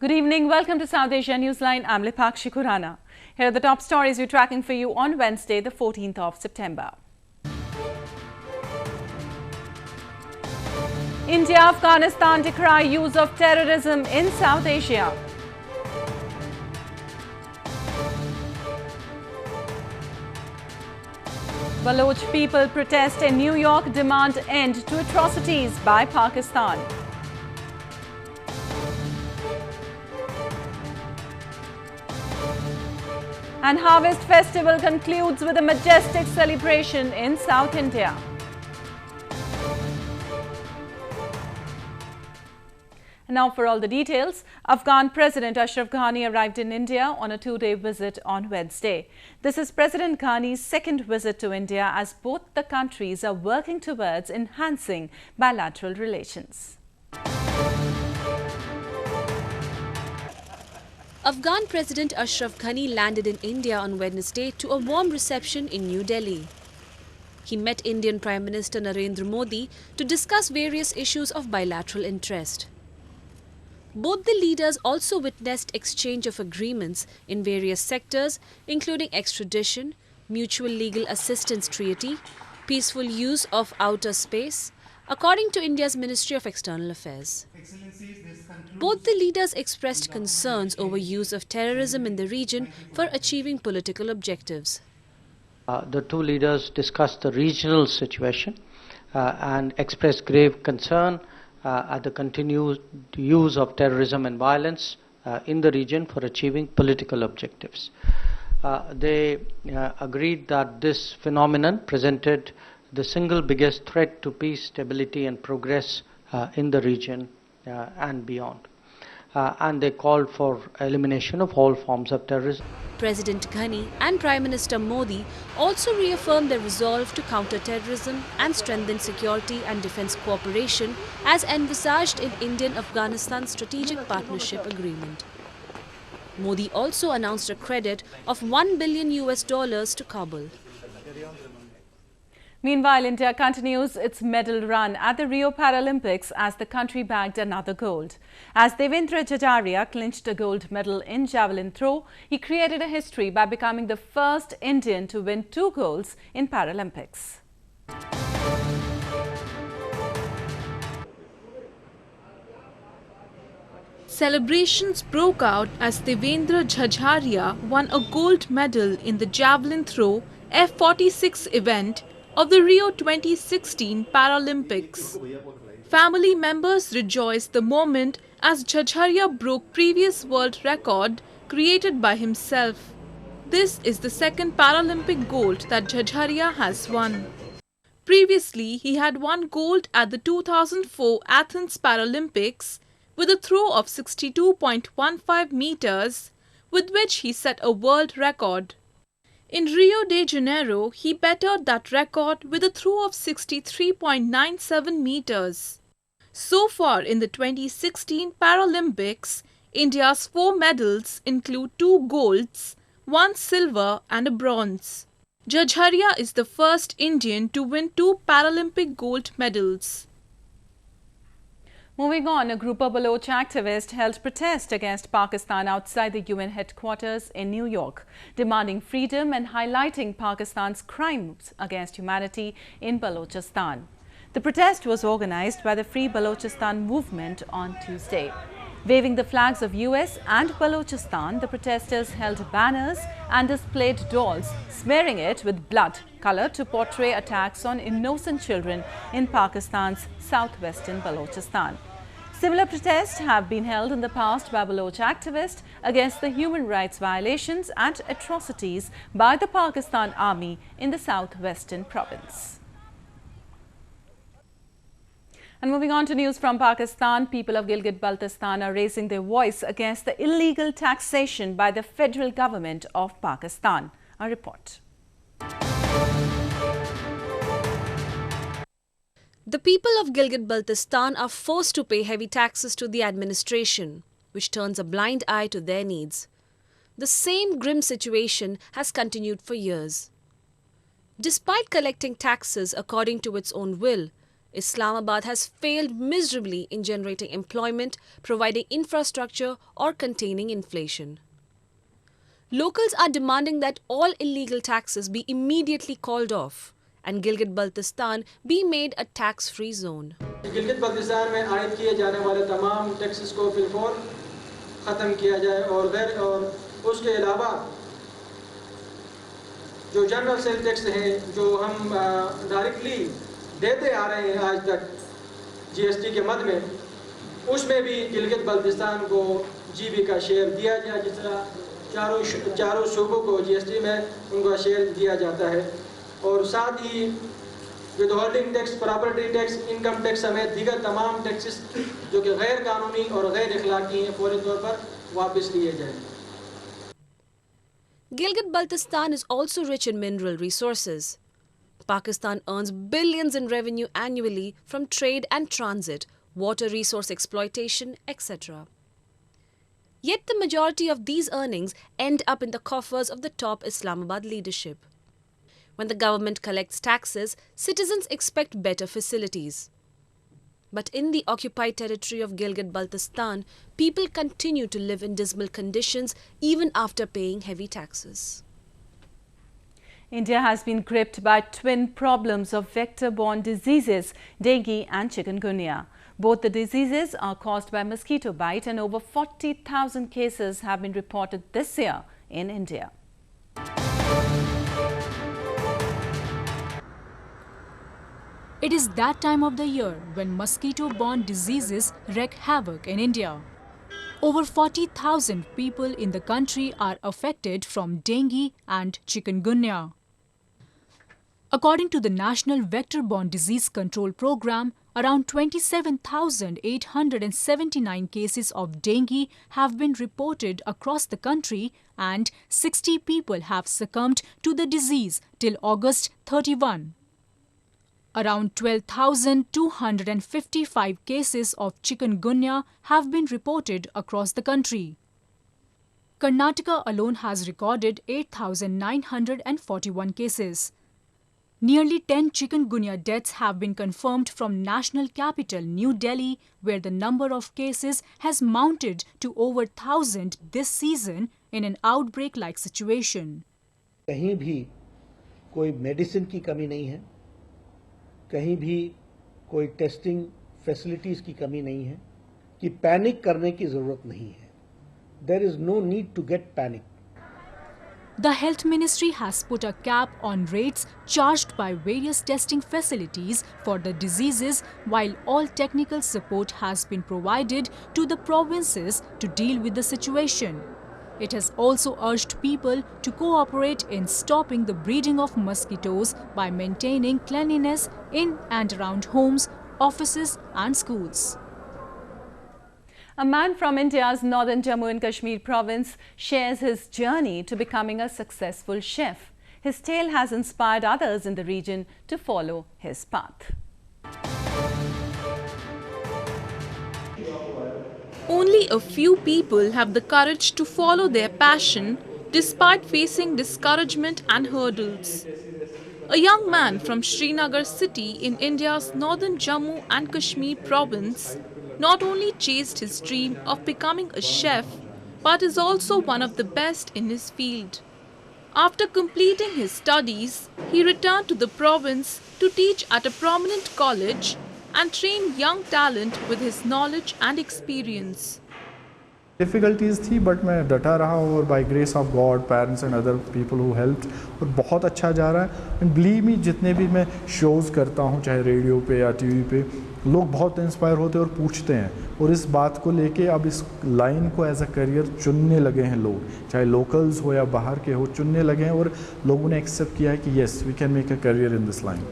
Good evening. Welcome to South Asia Newsline. I'm Lipakshi Khurana. Here are the top stories we're tracking for you on Wednesday, the 14th of September. India-Afghanistan decry use of terrorism in South Asia. Baloch people protest in New York, demand end to atrocities by Pakistan. And Harvest Festival concludes with a majestic celebration in South India. And now for all the details. Afghan President Ashraf Ghani arrived in India on a two-day visit on Wednesday. This is President Ghani's second visit to India as both the countries are working towards enhancing bilateral relations. Afghan President Ashraf Ghani landed in India on Wednesday to a warm reception in New Delhi. He met Indian Prime Minister Narendra Modi to discuss various issues of bilateral interest. Both the leaders also witnessed exchange of agreements in various sectors, including extradition, mutual legal assistance treaty, peaceful use of outer space, according to India's Ministry of External Affairs. Both the leaders expressed concerns over use of terrorism in the region for achieving political objectives. The two leaders discussed the regional situation and expressed grave concern at the continued use of terrorism and violence in the region for achieving political objectives. They agreed that this phenomenon presented the single biggest threat to peace, stability and progress in the region and beyond. And they called for elimination of all forms of terrorism. President Ghani and Prime Minister Modi also reaffirmed their resolve to counter terrorism and strengthen security and defense cooperation as envisaged in Indian-Afghanistan Strategic Partnership Agreement. Modi also announced a credit of $1 billion to Kabul. Meanwhile, India continues its medal run at the Rio Paralympics as the country bagged another gold. As Devendra Jajariya clinched a gold medal in javelin throw, he created a history by becoming the first Indian to win 2 golds in Paralympics. Celebrations broke out as Devendra Jajariya won a gold medal in the javelin throw F46 event of the Rio 2016 Paralympics. Family members rejoiced the moment as Jajariya broke previous world record created by himself. This is the second Paralympic gold that Jajariya has won. Previously, he had won gold at the 2004 Athens Paralympics with a throw of 62.15 meters, with which he set a world record. In Rio de Janeiro, he bettered that record with a throw of 63.97 meters. So far in the 2016 Paralympics, India's 4 medals include 2 golds, 1 silver and a bronze. Jajariya is the first Indian to win 2 Paralympic gold medals. Moving on, a group of Baloch activists held protest against Pakistan outside the UN headquarters in New York, demanding freedom and highlighting Pakistan's crimes against humanity in Balochistan. The protest was organized by the Free Balochistan movement on Tuesday. Waving the flags of US and Balochistan, the protesters held banners and displayed dolls, smearing it with blood color to portray attacks on innocent children in Pakistan's southwestern Balochistan. Similar protests have been held in the past by Baloch activists against the human rights violations and atrocities by the Pakistan Army in the southwestern province. And moving on to news from Pakistan, people of Gilgit-Baltistan are raising their voice against the illegal taxation by the federal government of Pakistan. A report. The people of Gilgit-Baltistan are forced to pay heavy taxes to the administration, which turns a blind eye to their needs. The same grim situation has continued for years. Despite collecting taxes according to its own will, Islamabad has failed miserably in generating employment, providing infrastructure or containing inflation. Locals are demanding that all illegal taxes be immediately called off and GilgitBaltistan be made a tax-free zone. Gilgit-Baltistan में आयद किए जाने वाले तमाम taxes को फिलफौर ख़त्म किया जाए और उसके अलावा जो जनरल सेल टैक्स हैं जो हम डायरेक्टली देते आ रहे हैं आज तक जीएसटी के मद में, उसमें भी गिलगित-बल्तिस्तान को जीबी का शेयर दिया जाए, जिस तरह चारों सूबों को जीएसटी में उनका शेयर दिया जाता है। और साथ ही withholding tax, property tax, income tax समेत दीगर तमाम टैक्सेस जो कि गैर कानूनी और गैर इखलाकी हैं फौरी तौर पर वापस लिए जाएं। Gilgit-Baltistan is also rich in mineral resources. Pakistan earns billions in revenue annually from trade and transit, water resource exploitation, etc. Yet the majority of these earnings end up in the coffers of the top Islamabad leadership. When the government collects taxes, citizens expect better facilities. But in the occupied territory of Gilgit-Baltistan, people continue to live in dismal conditions even after paying heavy taxes. India has been gripped by twin problems of vector-borne diseases, dengue and chikungunya. Both the diseases are caused by mosquito bite, and over 40,000 cases have been reported this year in India. It is that time of the year when mosquito-borne diseases wreak havoc in India. Over 40,000 people in the country are affected from dengue and chikungunya. According to the National Vector-Borne Disease Control Program, around 27,879 cases of dengue have been reported across the country, and 60 people have succumbed to the disease till August 31. Around 12,255 cases of chikungunya have been reported across the country. Karnataka alone has recorded 8,941 cases. Nearly 10 chikungunya deaths have been confirmed from national capital New Delhi, where the number of cases has mounted to over 1,000 this season in an outbreak-like situation. कहीं भी कोई medicine की कमी नहीं है, कहीं भी कोई टेस्टिंग फैसिलिटीज की कमी नहीं है कि पैनिक करने की जरूरत नहीं है. There is no need to get panic. The Health Ministry has put a cap on rates charged by various testing facilities for the diseases, while all technical support has been provided to the provinces to deal with the situation. It has also urged people to cooperate in stopping the breeding of mosquitoes by maintaining cleanliness in and around homes, offices and schools. A man from India's northern Jammu and Kashmir province shares his journey to becoming a successful chef. His tale has inspired others in the region to follow his path. Only a few people have the courage to follow their passion despite facing discouragement and hurdles. A young man from Srinagar city in India's northern Jammu and Kashmir province not only chased his dream of becoming a chef, but is also one of the best in his field. After completing his studies, he returned to the province to teach at a prominent college and train young talent with his knowledge and experience. Difficulties थी, but मैं डटा रहा और by grace of God, parents and other people who helped, और बहुत अच्छा जा रहा है. एंड बिलीव मी, जितने भी मैं शोज़ करता हूँ चाहे रेडियो पे या टीवी पे, लोग बहुत इंस्पायर होते हैं और पूछते हैं, और इस बात को लेके अब इस लाइन को एज अ करियर चुनने लगे हैं लोग, चाहे लोकल्स हो या बाहर के हो, चुनने लगे हैं और लोगों ने एक्सेप्ट किया है कि yes we can make a career in this line.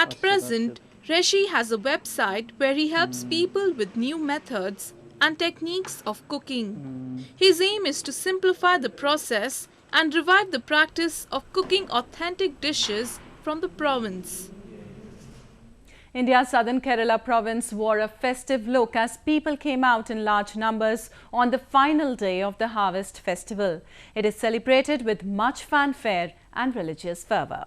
At present, Rishi has a website where he helps people with new methods and techniques of cooking. His aim is to simplify the process and revive the practice of cooking authentic dishes from the province. India's southern Kerala province wore a festive look as people came out in large numbers on the final day of the harvest festival. It is celebrated with much fanfare and religious fervour.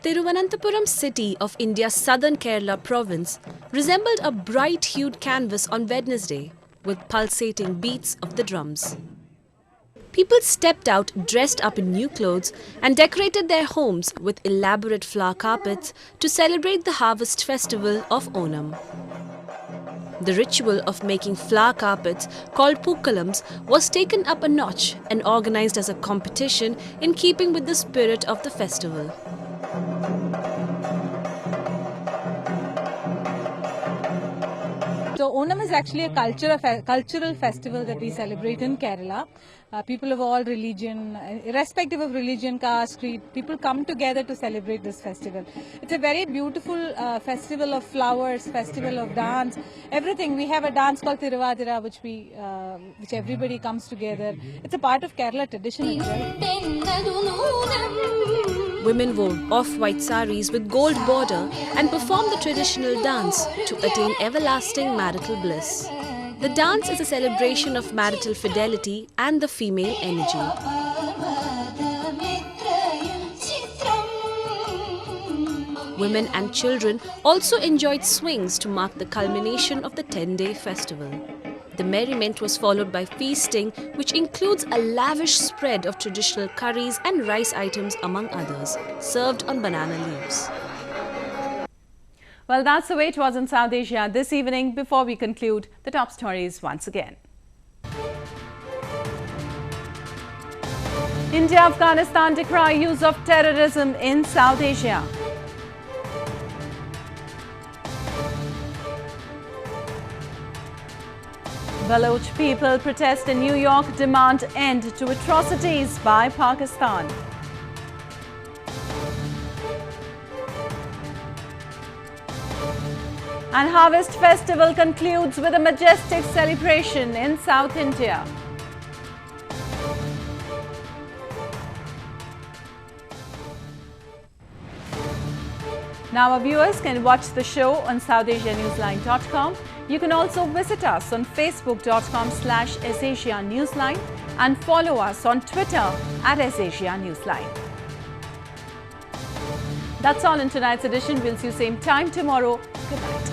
Thiruvananthapuram city of India's southern Kerala province resembled a bright-hued canvas on Wednesday with pulsating beats of the drums. People stepped out dressed up in new clothes and decorated their homes with elaborate flower carpets to celebrate the harvest festival of Onnum. The ritual of making flower carpets, called pookalams, was taken up a notch and organized as a competition in keeping with the spirit of the festival. So Onnum is actually a cultural festival that we celebrate in Kerala. People of all religion, irrespective of religion, caste, creed, people come together to celebrate this festival. It's a very beautiful festival of flowers, festival of dance, everything. We have a dance called Tiruvadira, which everybody comes together. It's a part of Kerala tradition as well. Women wore off-white saris with gold border and performed the traditional dance to attain everlasting marital bliss. The dance is a celebration of marital fidelity and the female energy. Women and children also enjoyed swings to mark the culmination of the 10-day festival. The merriment was followed by feasting, which includes a lavish spread of traditional curries and rice items among others, served on banana leaves. Well, that's the way it was in South Asia this evening. Before we conclude, the top stories once again. India-Afghanistan decry use of terrorism in South Asia. Baloch people protest in New York, demand end to atrocities by Pakistan. And Harvest Festival concludes with a majestic celebration in South India. Now our viewers can watch the show on SouthAsiaNewsline.com. You can also visit us on Facebook.com/SAsiaNewsline and follow us on Twitter @SAsiaNewsline. That's all in tonight's edition. We'll see you same time tomorrow. Good night.